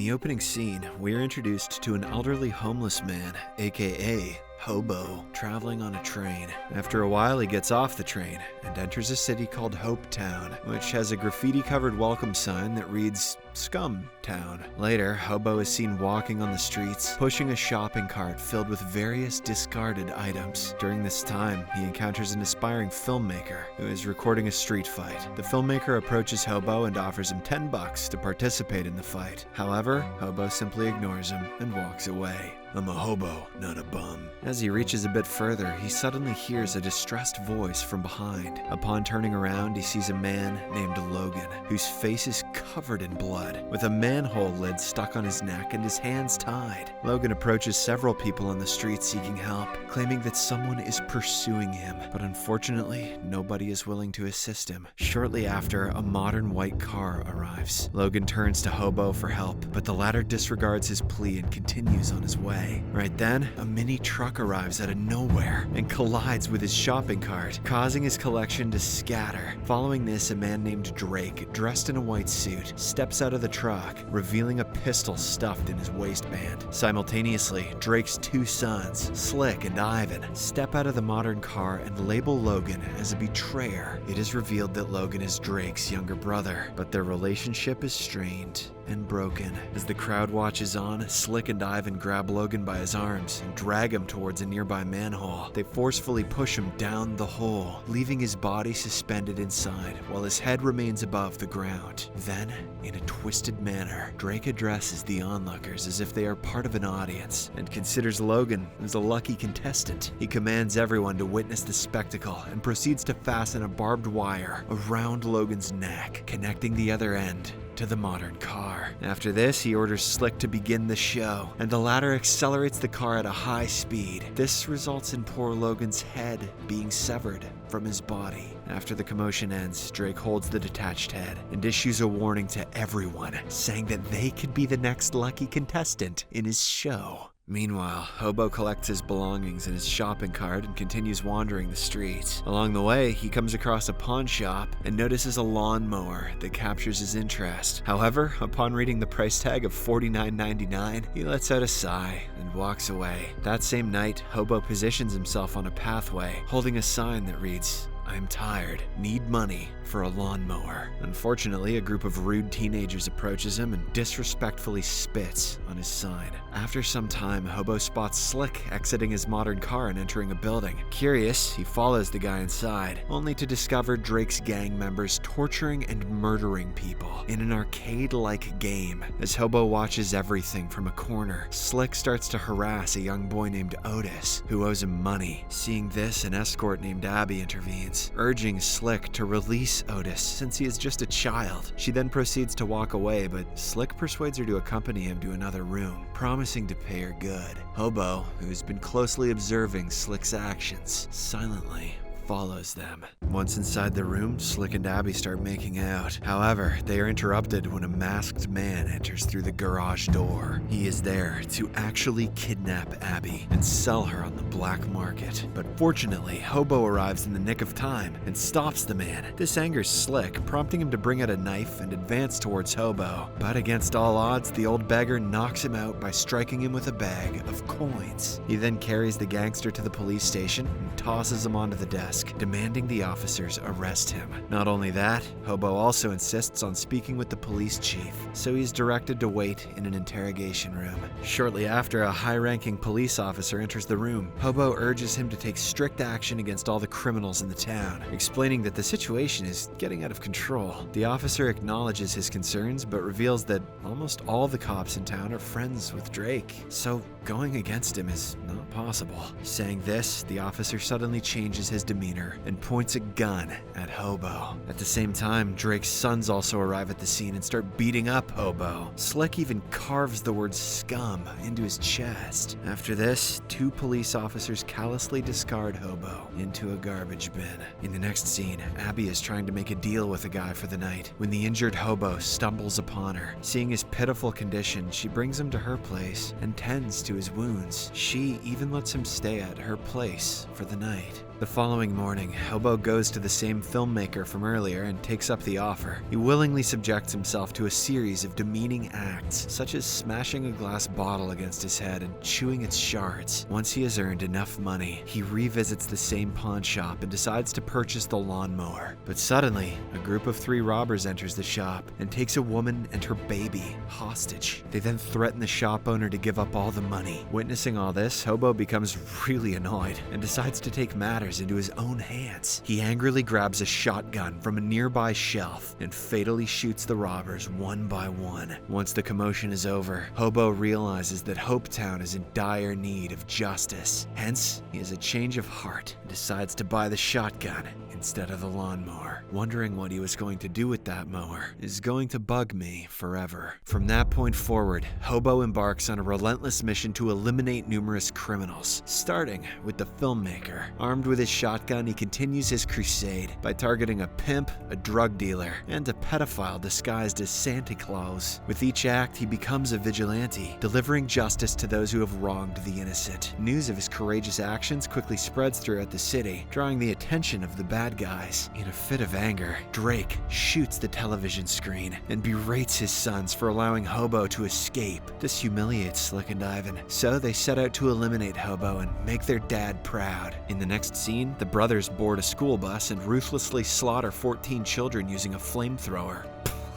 the opening scene, we are introduced to an elderly homeless man, aka Hobo, traveling on a train. After a while, he gets off the train and enters a city called Hope Town, which has a graffiti-covered welcome sign that reads Scum Town. Later, Hobo is seen walking on the streets, pushing a shopping cart filled with various discarded items. During this time, he encounters an aspiring filmmaker who is recording a street fight. The filmmaker approaches Hobo and offers him $10 to participate in the fight. However, Hobo simply ignores him and walks away. "I'm a hobo, not a bum." As he reaches a bit further, he suddenly hears a distressed voice from behind. Upon turning around, he sees a man named Logan, whose face is covered in blood, with a manhole lid stuck on his neck and his hands tied. Logan approaches several people on the street seeking help, claiming that someone is pursuing him, but unfortunately, nobody is willing to assist him. Shortly after, a modern white car arrives. Logan turns to Hobo for help, but the latter disregards his plea and continues on his way. Right then, a mini truck arrives out of nowhere and collides with his shopping cart, causing his collection to scatter. Following this, a man named Drake, dressed in a white suit, steps out of the truck, revealing a pistol stuffed in his waistband. Simultaneously, Drake's two sons, Slick and Ivan, step out of the modern car and label Logan as a betrayer. It is revealed that Logan is Drake's younger brother, but their relationship is strained and broken. As the crowd watches on, Slick and Ivan grab Logan by his arms and drag him towards a nearby manhole. They forcefully push him down the hole, leaving his body suspended inside while his head remains above the ground. Then, in a twisted manner, Drake addresses the onlookers as if they are part of an audience and considers Logan as a lucky contestant. He commands everyone to witness the spectacle and proceeds to fasten a barbed wire around Logan's neck, connecting the other end to the modern car. After this, he orders Slick to begin the show, and the latter accelerates the car at a high speed. This results in poor Logan's head being severed from his body. After the commotion ends, Drake holds the detached head and issues a warning to everyone, saying that they could be the next lucky contestant in his show. Meanwhile, Hobo collects his belongings in his shopping cart and continues wandering the streets. Along the way, he comes across a pawn shop and notices a lawnmower that captures his interest. However, upon reading the price tag of $49.99, he lets out a sigh and walks away. That same night, Hobo positions himself on a pathway, holding a sign that reads, "I'm tired, need money for a lawnmower." Unfortunately, a group of rude teenagers approaches him and disrespectfully spits on his sign. After some time, Hobo spots Slick exiting his modern car and entering a building. Curious, he follows the guy inside, only to discover Drake's gang members torturing and murdering people in an arcade-like game. As Hobo watches everything from a corner, Slick starts to harass a young boy named Otis, who owes him money. Seeing this, an escort named Abby intervenes, urging Slick to release Otis since he is just a child. She then proceeds to walk away, but Slick persuades her to accompany him to another room, promising to pay her good. Hobo, who's been closely observing Slick's actions, silently follows them. Once inside the room, Slick and Abby start making out. However, they are interrupted when a masked man enters through the garage door. He is there to actually kidnap Abby and sell her on the black market. But fortunately, Hobo arrives in the nick of time and stops the man. This angers Slick, prompting him to bring out a knife and advance towards Hobo. But against all odds, the old beggar knocks him out by striking him with a bag of coins. He then carries the gangster to the police station and tosses him onto the desk, demanding the officers arrest him. Not only that, Hobo also insists on speaking with the police chief, so he's directed to wait in an interrogation room. Shortly after, a high-ranking police officer enters the room. Hobo urges him to take strict action against all the criminals in the town, explaining that the situation is getting out of control. The officer acknowledges his concerns, but reveals that almost all the cops in town are friends with Drake, so going against him is not possible. Saying this, the officer suddenly changes his demeanor and points a gun at Hobo. At the same time, Drake's sons also arrive at the scene and start beating up Hobo. Slick even carves the word scum into his chest. After this, two police officers callously discard Hobo into a garbage bin. In the next scene, Abby is trying to make a deal with a guy for the night when the injured Hobo stumbles upon her. Seeing his pitiful condition, she brings him to her place and tends to his wounds. She even lets him stay at her place for the night. The following following morning, Hobo goes to the same filmmaker from earlier and takes up the offer. He willingly subjects himself to a series of demeaning acts, such as smashing a glass bottle against his head and chewing its shards. Once he has earned enough money, he revisits the same pawn shop and decides to purchase the lawnmower. But suddenly, a group of 3 robbers enters the shop and takes a woman and her baby hostage. They then threaten the shop owner to give up all the money. Witnessing all this, Hobo becomes really annoyed and decides to take matters into his own hands. He angrily grabs a shotgun from a nearby shelf and fatally shoots the robbers one by one. Once the commotion is over, Hobo realizes that Hopetown is in dire need of justice. Hence, he has a change of heart and decides to buy the shotgun instead of the lawnmower. Wondering what he was going to do with that mower is going to bug me forever. From that point forward, Hobo embarks on a relentless mission to eliminate numerous criminals, starting with the filmmaker. Armed with his shotgun, he continues his crusade by targeting a pimp, a drug dealer, and a pedophile disguised as Santa Claus. With each act, he becomes a vigilante, delivering justice to those who have wronged the innocent. News of his courageous actions quickly spreads throughout the city, drawing the attention of the bad guys. In a fit of anger, Drake shoots the television screen and berates his sons for allowing Hobo to escape. This humiliates Slick and Ivan, so they set out to eliminate Hobo and make their dad proud. In the next scene, the brothers board a school bus and ruthlessly slaughter 14 children using a flamethrower.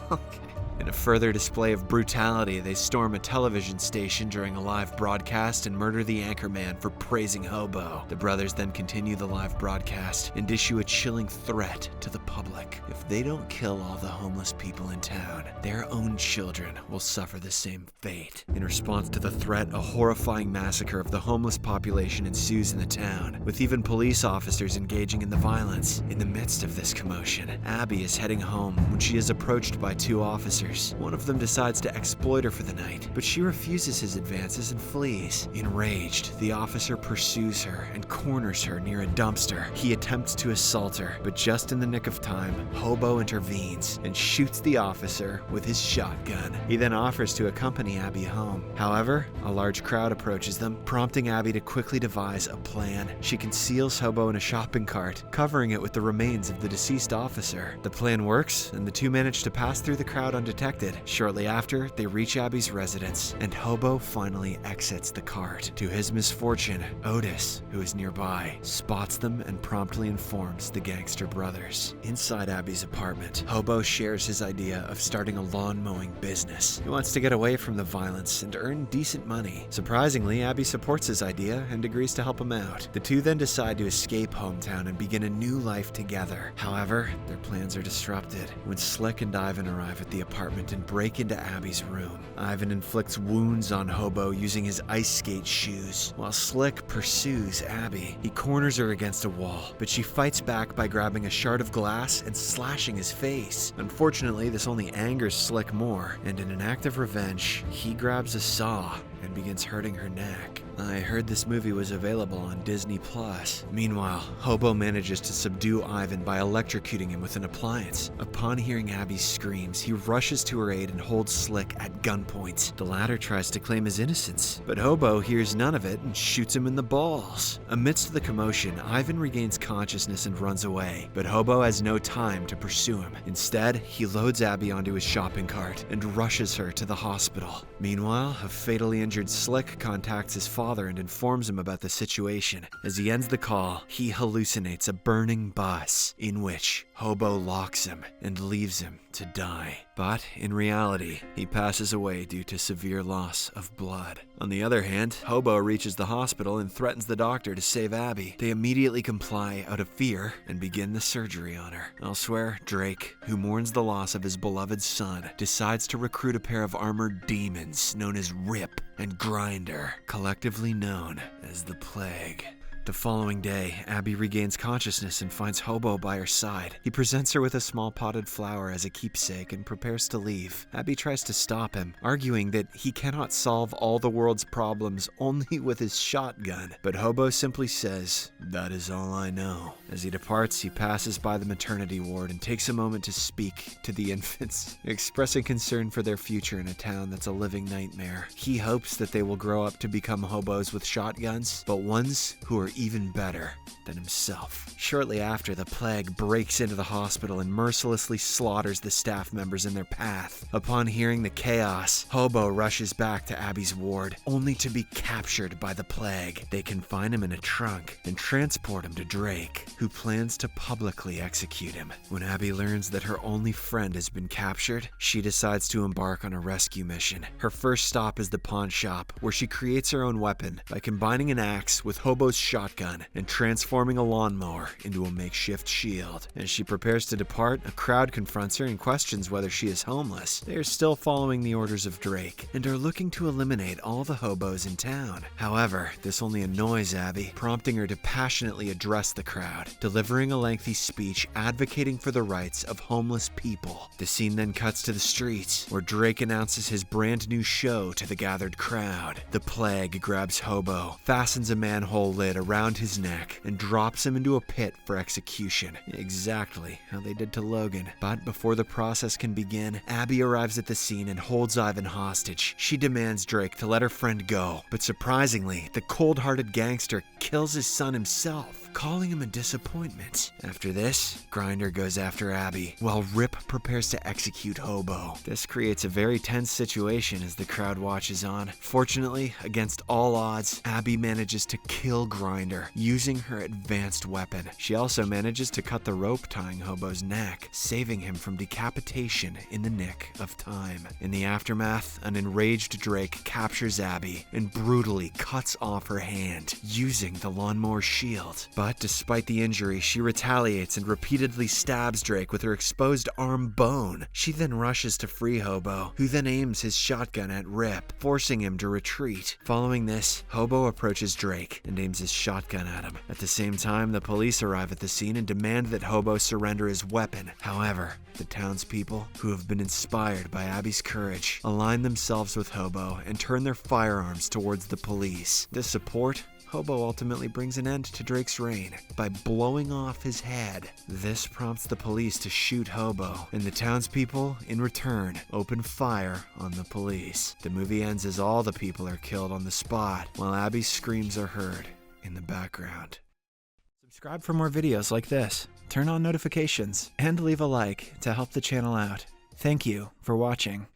Okay. In a further display of brutality, they storm a television station during a live broadcast and murder the anchorman for praising Hobo. The brothers then continue the live broadcast and issue a chilling threat to the public. If they don't kill all the homeless people in town, their own children will suffer the same fate. In response to the threat, a horrifying massacre of the homeless population ensues in the town, with even police officers engaging in the violence. In the midst of this commotion, Abby is heading home when she is approached by 2 officers. One of them decides to exploit her for the night, but she refuses his advances and flees. Enraged, the officer pursues her and corners her near a dumpster. He attempts to assault her, but just in the nick of time, Hobo intervenes and shoots the officer with his shotgun. He then offers to accompany Abby home. However, a large crowd approaches them, prompting Abby to quickly devise a plan. She conceals Hobo in a shopping cart, covering it with the remains of the deceased officer. The plan works, and the 2 manage to pass through the crowd undetected. Shortly after, they reach Abby's residence, and Hobo finally exits the cart. To his misfortune, Otis, who is nearby, spots them and promptly informs the gangster brothers. Inside Abby's apartment, Hobo shares his idea of starting a lawn mowing business. He wants to get away from the violence and earn decent money. Surprisingly, Abby supports his idea and agrees to help him out. The 2 then decide to escape hometown and begin a new life together. However, their plans are disrupted when Slick and Ivan arrive at the apartment and break into Abby's room. Ivan inflicts wounds on Hobo using his ice skate shoes, while Slick pursues Abby. He corners her against a wall, but she fights back by grabbing a shard of glass and slashing his face. Unfortunately, this only angers Slick more, and in an act of revenge, he grabs a saw and begins hurting her neck. I heard this movie was available on Disney+. Meanwhile, Hobo manages to subdue Ivan by electrocuting him with an appliance. Upon hearing Abby's screams, he rushes to her aid and holds Slick at gunpoint. The latter tries to claim his innocence, but Hobo hears none of it and shoots him in the balls. Amidst the commotion, Ivan regains consciousness and runs away, but Hobo has no time to pursue him. Instead, he loads Abby onto his shopping cart and rushes her to the hospital. Meanwhile, a fatally injured Slick contacts his father and informs him about the situation. As he ends the call, he hallucinates a burning bus in which Hobo locks him and leaves him to die. But in reality, he passes away due to severe loss of blood. On the other hand, Hobo reaches the hospital and threatens the doctor to save Abby. They immediately comply out of fear and begin the surgery on her. Elsewhere, Drake, who mourns the loss of his beloved son, decides to recruit a pair of armored demons known as Rip and Grinder, collectively known as the Plague. The following day, Abby regains consciousness and finds Hobo by her side. He presents her with a small potted flower as a keepsake and prepares to leave. Abby tries to stop him, arguing that he cannot solve all the world's problems only with his shotgun. But Hobo simply says, "That is all I know." As he departs, he passes by the maternity ward and takes a moment to speak to the infants, expressing concern for their future in a town that's a living nightmare. He hopes that they will grow up to become hobos with shotguns, but ones who are even better than himself. Shortly after, the plague breaks into the hospital and mercilessly slaughters the staff members in their path. Upon hearing the chaos, Hobo rushes back to Abby's ward, only to be captured by the plague. They confine him in a trunk and transport him to Drake, who plans to publicly execute him. When Abby learns that her only friend has been captured, she decides to embark on a rescue mission. Her first stop is the pawn shop, where she creates her own weapon by combining an axe with Hobo's shotgun and transforming a lawnmower into a makeshift shield. As she prepares to depart, a crowd confronts her and questions whether she is homeless. They are still following the orders of Drake and are looking to eliminate all the hobos in town. However, this only annoys Abby, prompting her to passionately address the crowd, delivering a lengthy speech advocating for the rights of homeless people. The scene then cuts to the streets, where Drake announces his brand new show to the gathered crowd. The plague grabs Hobo, fastens a manhole lid around his neck, and drops him into a pit for execution. Exactly how they did to Logan. But before the process can begin, Abby arrives at the scene and holds Ivan hostage. She demands Drake to let her friend go, but surprisingly, the cold-hearted gangster kills his son himself, calling him a disappointment. After this, Grinder goes after Abby, while Rip prepares to execute Hobo. This creates a very tense situation as the crowd watches on. Fortunately, against all odds, Abby manages to kill Grinder using her advanced weapon. She also manages to cut the rope tying Hobo's neck, saving him from decapitation in the nick of time. In the aftermath, an enraged Drake captures Abby and brutally cuts off her hand using the lawnmower shield. But despite the injury, she retaliates and repeatedly stabs Drake with her exposed arm bone. She then rushes to free Hobo, who then aims his shotgun at Rip, forcing him to retreat. Following this, Hobo approaches Drake and aims his shotgun at him. At the same time, the police arrive at the scene and demand that Hobo surrender his weapon. However, the townspeople, who have been inspired by Abby's courage, align themselves with Hobo and turn their firearms towards the police. This support, Hobo ultimately brings an end to Drake's reign by blowing off his head. This prompts the police to shoot Hobo, and the townspeople, in return, open fire on the police. The movie ends as all the people are killed on the spot, while Abby's screams are heard in the background. Subscribe for more videos like this, turn on notifications, and leave a like to help the channel out. Thank you for watching.